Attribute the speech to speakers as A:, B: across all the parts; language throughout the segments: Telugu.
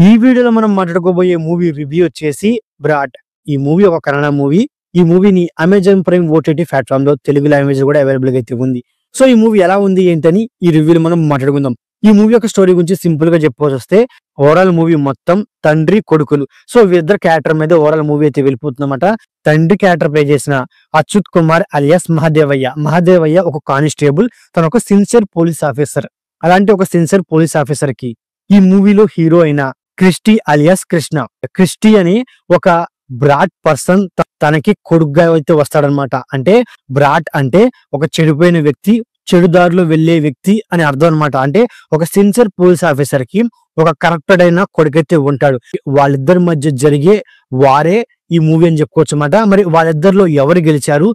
A: ఈ వీడియోలో మనం మాట్లాడుకోబోయే మూవీ రివ్యూ వచ్చేసి బ్రాట్. ఈ మూవీ ఒక కన్నడ మూవీ. ఈ మూవీని అమెజాన్ ప్రైమ్ ఓటీటీ ప్లాట్ఫామ్ లో తెలుగు లాంగ్వేజ్ కూడా అవైలబుల్ గా అయితే ఉంది. సో ఈ మూవీ ఎలా ఉంది ఏంటని ఈ రివ్యూలో మనం మాట్లాడుకుందాం. ఈ మూవీ యొక్క స్టోరీ గురించి సింపుల్ గా చెప్పవచ్చు వస్తే ఓవరాల్ మూవీ మొత్తం తండ్రి కొడుకులు. సో వీరిద్దరు క్యారెక్టర్ మీద ఓవరాల్ మూవీ అయితే వెళ్ళిపోతుందన్నమాట. తండ్రి క్యారెక్టర్ ప్లే చేసిన అచ్యుత్ కుమార్ అలియాస్ మహాదేవయ్య ఒక కానిస్టేబుల్, తన ఒక సిన్సియర్ పోలీస్ ఆఫీసర్. అలాంటి ఒక సిన్సియర్ పోలీస్ ఆఫీసర్ కి ఈ మూవీలో హీరో అయిన క్రిస్టీ అలియాస్ కృష్ణ. క్రిస్టీ అని ఒక బ్రాట్ పర్సన్ తనకి కొడుకుగా అయితే వస్తాడనమాట. అంటే బ్రాట్ అంటే ఒక చెడిపోయిన వ్యక్తి, చెడుదారిలో వెళ్లే వ్యక్తి అని అర్థం అనమాట. అంటే ఒక సిన్సియర్ పోలీస్ ఆఫీసర్ కి ఒక కరెక్టెడ్ అయిన కొడుకైతే ఉంటాడు. వాళ్ళిద్దరి మధ్య జరిగే వారే ఈ మూవీ అని చెప్పుకోవచ్చు అన్నమాట. మరి వాళ్ళిద్దరిలో ఎవరు గెలిచారు,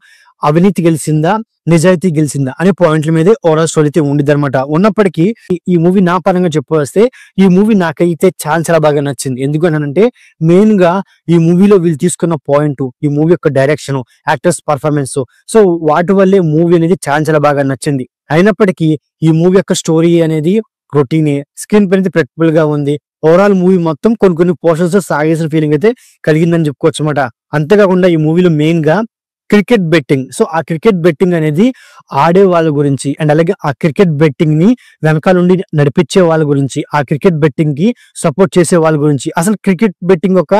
A: అవినీతి గెలిచిందా, నిజాయితీ గెలిచిందా అనే పాయింట్ల మీదే ఓవరాల్ స్టోరీ అయితే ఉండిద్ది అనమాట. ఉన్నప్పటికీ ఈ మూవీ నా పరంగా చెప్పొస్తే ఈ మూవీ నాకైతే చాలా బాగా నచ్చింది. ఎందుకంటే మెయిన్ గా ఈ మూవీలో వీళ్ళు తీసుకున్న పాయింట్, ఈ మూవీ యొక్క డైరెక్షన్, యాక్టర్స్ పర్ఫార్మెన్స్, సో వాటి వల్లే మూవీ అనేది చాలా బాగా నచ్చింది. అయినప్పటికీ ఈ మూవీ యొక్క స్టోరీ అనేది రొటీనే, స్క్రీన్ ప్లే అనేది ప్రెక్టిబుల్ గా ఉంది. ఓవరాల్ మూవీ మొత్తం కొన్ని పోర్షన్స్ సాగేసిన ఫీలింగ్ అయితే కలిగిందని చెప్పుకోవచ్చు అనమాట. అంతేకాకుండా ఈ మూవీలో మెయిన్ గా క్రికెట్ బెట్టింగ్, సో ఆ క్రికెట్ బెట్టింగ్ అనేది ఆడే వాళ్ళ గురించి అండ్ అలాగే ఆ క్రికెట్ బెట్టింగ్ ని వెనకాల నుండి నడిపించే వాళ్ళ గురించి, ఆ క్రికెట్ బెట్టింగ్ కి సపోర్ట్ చేసే వాళ్ళ గురించి, అసలు క్రికెట్ బెట్టింగ్ ఒక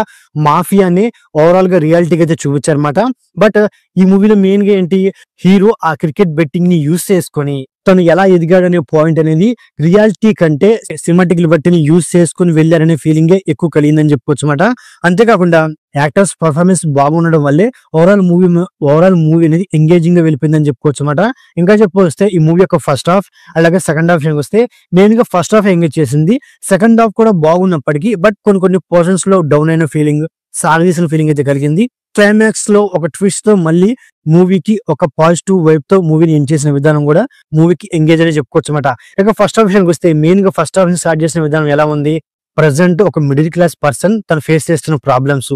A: మాఫియాని ఓవరాల్ గా రియాలిటీగా అయితే చూపించారనమాట. బట్ ఈ మూవీలో మెయిన్ గా ఏంటి, హీరో ఆ క్రికెట్ బెట్టింగ్ ని యూజ్ చేసుకొని తను ఎలా ఎదిగాడనే పాయింట్ అనేది రియాలిటీ కంటే సినిమాటిక్ బట్టిని యూజ్ చేసుకుని వెళ్ళారనే ఫీలింగే ఎక్కువ కలిగిందని చెప్పుకోవచ్చు అనమాట. అంతేకాకుండా యాక్టర్స్ పర్ఫార్మెన్స్ బాగుండడం వల్లే ఓవరాల్ మూవీ అనేది ఎంగేజింగ్ గా వెళ్ళిపోయిందని చెప్పుకోవచ్చు అనమాట. ఇంకా చెప్పొస్తే ఈ మూవీ యొక్క ఫస్ట్ హాఫ్ అలాగే సెకండ్ హాఫ్ వస్తే మెయిన్ గా ఫస్ట్ హాఫ్ ఎంగేజ్ చేసింది. సెకండ్ హాఫ్ కూడా బాగున్నప్పటికీ బట్ కొన్ని పోర్షన్స్ లో డౌన్ అయిన ఫీలింగ్, సాగదీసిన ఫీలింగ్ అయితే కలిగింది. క్లైమాక్స్ లో ఒక ట్విస్ట్ తో మళ్ళీ మూవీకి ఒక పాజిటివ్ వైబ్ తో మూవీని ఎండ్ చేసిన విధానం కూడా మూవీకి ఎంగేజ్ అని చెప్పుకోవచ్చు అనమాట. ఇక ఫస్ట్ హాఫ్ వస్తే మెయిన్ గా ఫస్ట్ హాఫ్ స్టార్ట్ చేసిన విధానం ఎలా ఉంది, ప్రజెంట్ ఒక మిడిల్ క్లాస్ పర్సన్ తను ఫేస్ చేస్తున్న ప్రాబ్లమ్స్,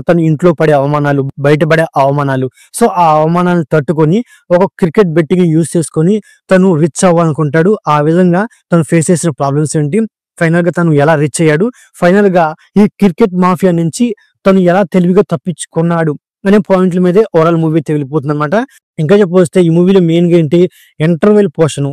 A: తన ఇంట్లో పడే అవమానాలు, బయట పడే అవమానాలు, సో ఆ అవమానాలను తట్టుకొని ఒక క్రికెట్ బెట్టింగ్ యూజ్ చేసుకొని తను రిచ్ అవ్వాలనుకుంటాడు. ఆ విధంగా తను ఫేస్ చేసిన ప్రాబ్లమ్స్ ఏంటి, ఫైనల్ గా తను ఎలా రిచ్ అయ్యాడు, ఫైనల్ గా ఈ క్రికెట్ మాఫియా నుంచి తను ఎలా తెలివిగా తప్పించుకున్నాడు అనే పాయింట్ల మీదే ఓవరాల్ మూవీ వెళ్ళిపోతుంది అనమాట. ఇంకా చెప్పొస్తే ఈ మూవీలో మెయిన్ గా ఏంటి, ఇంటర్వెల్ పోర్షన్,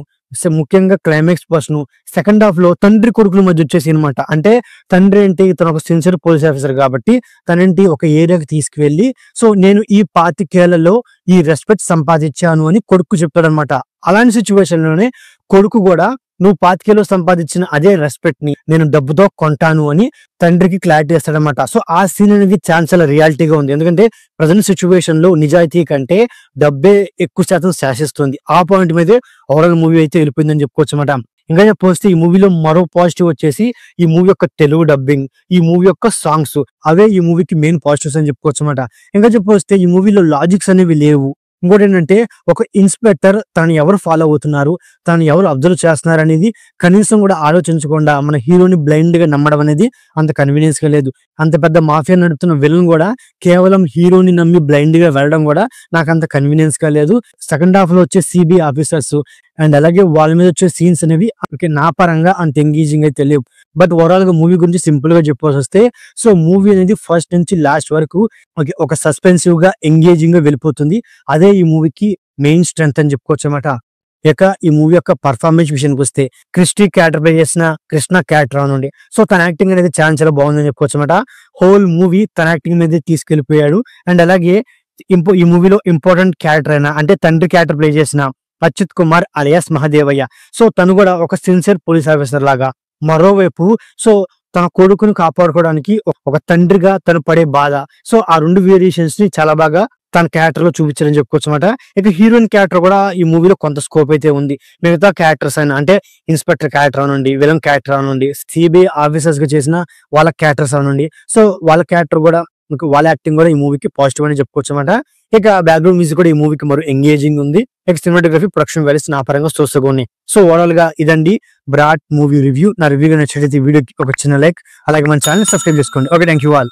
A: ముఖ్యంగా క్లైమాక్స్ పోర్షన్, సెకండ్ హాఫ్ లో తండ్రి కొడుకుల మధ్య వచ్చేసి అనమాట. అంటే తండ్రి ఏంటి, తన ఒక సిన్సియర్ పోలీస్ ఆఫీసర్ కాబట్టి తనేంటి ఒక ఏరియాకి తీసుకువెళ్ళి, సో నేను ఈ 25 ఏళ్లలో ఈ రెస్పెక్ట్ సంపాదించాను అని కొడుకు చెప్తాడనమాట. అలాంటి సిచ్యువేషన్ లోనే కొడుకు కూడా నువ్వు 25 ఏళ్ళు సంపాదించిన అదే రెస్పెక్ట్ ని నేను డబ్బుతో కొంటాను అని తండ్రికి క్లారిటీ ఇస్తాడనమాట. సో ఆ సీన్ అనేది చాలా రియాలిటీగా ఉంది. ఎందుకంటే ప్రజెంట్ సిచ్యువేషన్ లో నిజాయితీ కంటే డబ్బే ఎక్కువ శాతం శాసిస్తుంది. ఆ పాయింట్ మీదే ఓవరాల్ మూవీ అయితే వెళ్ళిపోయిందని చెప్పుకోవచ్చు అనమాట. ఇంకా చెప్పొస్తే ఈ మూవీలో మరో పాజిటివ్ వచ్చేసి ఈ మూవీ యొక్క తెలుగు డబ్బింగ్, ఈ మూవీ యొక్క సాంగ్స్, అవే ఈ మూవీకి మెయిన్ పాజిటివ్స్ అని చెప్పుకోవచ్చు అనమాట. ఇంకా చెప్పొస్తే ఈ మూవీలో లాజిక్స్ అనేవి లేవు. ఇంకోటి ఏంటంటే ఒక ఇన్స్పెక్టర్ తను ఎవరు ఫాలో అవుతున్నారు, తను ఎవరు అబ్జర్వ్ చేస్తున్నారు అనేది కనీసం కూడా ఆలోచించకుండా మన హీరోని బ్లైండ్ గా నమ్మడం అనేది అంత కన్వీనియన్స్ గా లేదు. అంత పెద్ద మాఫియా నడుపుతున్న విలన్ కూడా కేవలం హీరోని నమ్మి బ్లైండ్ గా వెళ్ళడం కూడా నాకు అంత కన్వీనియన్స్ గా లేదు. సెకండ్ హాఫ్ లో వచ్చే సిబిఐ ఆఫీసర్స్ అండ్ అలాగే వాళ్ళ మీద వచ్చే సీన్స్ అనేవి నా పరంగా అంత ఎంగేజింగ్ అయితే లేవు. బట్ ఓవరాల్ గా మూవీ గురించి సింపుల్ గా చెప్పాల్సి వస్తే, సో మూవీ అనేది ఫస్ట్ నుంచి లాస్ట్ వరకు ఒక సస్పెన్సివ్ గా ఎంగేజింగ్ గా వెళ్ళిపోతుంది. అదే ఈ మూవీకి మెయిన్ స్ట్రెంత్ అని చెప్పుకోవచ్చు అనమాట. ఇక ఈ మూవీ యొక్క పర్ఫార్మెన్స్ విషయానికి వస్తే క్రిస్టీ క్యారెక్టర్ ప్లే చేసిన కృష్ణ క్యారెక్టర్ అవనండి, సో తన యాక్టింగ్ అనేది చాలా బాగుందని చెప్పుకోవచ్చు అనమాట. హోల్ మూవీ తన యాక్టింగ్ మీద తీసుకెళ్లిపోయాడు. అండ్ అలాగే ఈ మూవీలో ఇంపార్టెంట్ క్యారెక్టర్ అయినా అంటే తండ్రి క్యారెక్టర్ ప్లే చేసిన అచ్యుత్ కుమార్ అలియాస్ మహాదేవయ్య, సో తను కూడా ఒక సిన్సియర్ పోలీస్ ఆఫీసర్ లాగా, మరోవైపు సో తన కొడుకును కాపాడుకోవడానికి ఒక తండ్రిగా తను పడే బాధ, సో ఆ రెండు వేరియేషన్స్ ని చాలా బాగా తన క్యారెక్టర్ లో చూపించారని చెప్పుకోవచ్చు అనమాట. ఇక హీరోయిన్ క్యారెక్టర్ కూడా ఈ మూవీలో కొంత స్కోప్ అయితే ఉంది. మిగతా క్యారెక్టర్స్ అయినా అంటే ఇన్స్పెక్టర్ క్యారెక్టర్ అవనండి, విలన్ క్యారెక్టర్ అవనండి, సిబిఐ ఆఫీసర్స్ గా చేసిన వాళ్ళ క్యారెక్టర్స్ అవనండి, సో వాళ్ళ క్యారెక్టర్ కూడా, వాళ్ళ యాక్టింగ్ కూడా ఈ మూవీకి పాజిటివ్ అని చెప్పుకోవచ్చు అనమాట. ఇక బ్యాక్గ్రౌండ్ మ్యూజిక్ కూడా ఈ మూవీకి మరో ఎంగేజింగ్ ఉంది. ఇక సినిమాటోగ్రఫీ, ప్రొడక్షన్ వాల్యూస్ నా పరంగా చూసుకోండి. సో ఓవరాల్ గా ఇదండి బ్రాట్ మూవీ రివ్యూ. నా రివ్యూ నచ్చినట్లయితే వీడియోకి ఒక చిన్న లైక్, అలాగే మన ఛానల్ సబ్స్క్రైబ్ చేసుకోండి. Okay, thank you all.